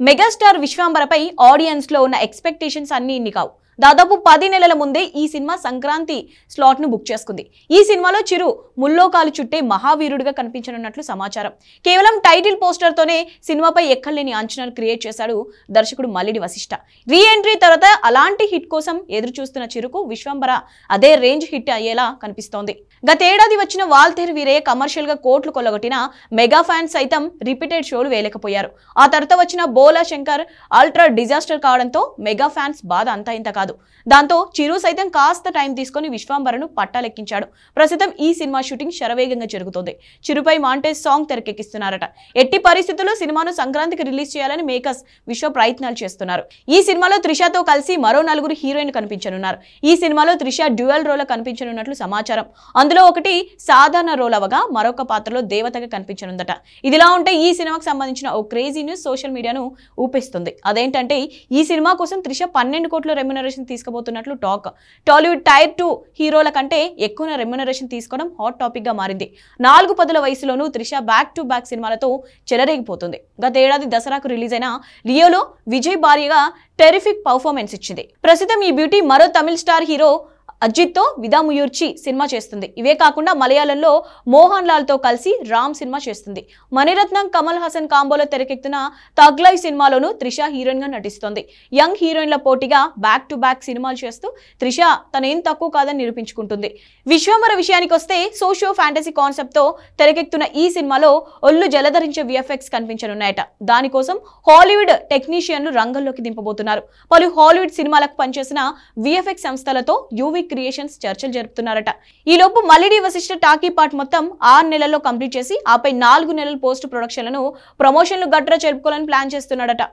Megastar విశ్వాంబరపై audience లో ఉన్న expectations అన్ని ఇన్ని కావు. దాదాపు 10 నెలల ముందే ఈ సినిమా సంక్రాంతి స్లాట్ ను బుక్ చేసుకుంది. ఈ సినిమాలో చిరు ముల్లోకాలు చుట్టే మహావీరుడిగా కనిపించనున్నట్లు సమాచారం. కేవలం టైటిల్ పోస్టర్ తోనే సినిమాపై ఎక్కడలేని అంచనాలు క్రియేట్ చేశాడు దర్శకుడు మల్లిడి వశిష్ఠ. రీ ఎంట్రీ తర్వాత అలాంటి హిట్ కోసం ఎదురు చూస్తున్న చిరుకు విశ్వంబర అదే రేంజ్ హిట్ అయ్యేలా కనిపిస్తోంది. గతేడాది వచ్చిన వాల్తేరు వీరయ్య కమర్షియల్ గా కోట్లు కొల్లగొట్టిన మెగా ఫ్యాన్స్ సైతం రిపీటెడ్ షోలు వేయలేకపోయారు. ఆ తర్వాత వచ్చిన బోలా శంకర్ అల్ట్రా డిజాస్టర్ కావడంతో మెగా ఫ్యాన్స్ బాధ అంతా ఇంత కాదు. దాంతో చిరు సైతం కాస్త టైం తీసుకుని విశ్వాంబరను పట్టాలెక్కించాడు. ప్రస్తుతం ఈ సినిమా షూటింగ్ శరవేగంగా జరుగుతోంది. చిరుపై మాంటేజ్ సాంగ్ తెరకెక్కిస్తున్నారట. ఎట్టి పరిస్థితుల్లో సినిమాను సంక్రాంతికి రిలీజ్ చేయాలని మేకర్స్ విశ్వ ప్రయత్నాలు చేస్తున్నారు. ఈ సినిమాలో త్రిషతో కలిసి మరో 4 హీరోయిన్లు కనిపించనున్నారు. ఈ సినిమాలో త్రిష డ్యూయల్ రోల్ కనిపించనున్నట్లు సమాచారం. అందులో ఒకటి సాధారణ రోల్ అవగా మరొక పాత్రలో దేవతగా కనిపించనుందట. ఇదిలా ఉంటే ఈ సినిమాకు సంబంధించిన ఓ క్రేజీ న్యూస్ సోషల్ మీడియాను ఊపిస్తుంది. అదేంటంటే ఈ సినిమా కోసం త్రిష 12 కోట్ల రెమ్యునరేషన్ తీసుకుపోతున్నట్లు టాక్. టాలీవుడ్ టైర్ 2 హీరోల కంటే ఎక్కువ రెమ్యునరేషన్ తీసుకోవడం హాట్ టాపిక్ గా మారింది. 4 పదుల వయసులోనూ త్రిష బ్యాక్ టు బ్యాక్ సినిమాలతో చెలరేగిపోతుంది. గతేడాది దసరాకు రిలీజ్ అయిన లియోలో విజయ్ భార్యగా టెరిఫిక్ పర్ఫార్మెన్స్ ఇచ్చింది. ప్రస్తుతం ఈ బ్యూటీ మరో తమిళ స్టార్ హీరో అజిత్ తో విదాముయూర్చి సినిమా చేస్తుంది. ఇవే కాకుండా మలయాళంలో మోహన్ లాల్ తో కలిసి రామ్ సినిమా చేస్తుంది. మణిరత్నం కమల్ హాసన్ కాంబోలో తెరకెక్కుతున్న థగ్ లైఫ్ సినిమాలోనూ త్రిష హీరోయిన్ గా నటిస్తోంది. యంగ్ హీరోయిన్ల పోటీగా బ్యాక్ టు బ్యాక్ సినిమాలు చేస్తూ త్రిష తనేం తక్కువ కాదని నిరూపించుకుంటుంది. విశ్వంబర విషయానికి వస్తే సోషియో ఫ్యాంటసీ కాన్సెప్ట్ తో తెరకెక్కుతున్న ఈ సినిమాలో ఒళ్ళు జలధరించే విఎఫ్ఎక్స్ కనిపించనున్నాయట. దానికోసం హాలీవుడ్ టెక్నీషియన్లు రంగంలోకి దింపబోతున్నారు. పలు హాలీవుడ్ సినిమాలకు పనిచేసిన విఎఫ్ఎక్స్ సంస్థలతో యూవీ క్రియేషన్స్ చర్చలు జరుపుతున్నారట. ఈ లోపు మల్లిడి వశిష్ఠ టాకీ పార్ట్ మొత్తం 6 నెలల్లో కంప్లీట్ చేసి ఆపై 4 నెలల పోస్ట్ ప్రొడక్షన్లను ప్రమోషన్లు గట్రా జరుపుకోవాలని ప్లాన్ చేస్తున్నాడట.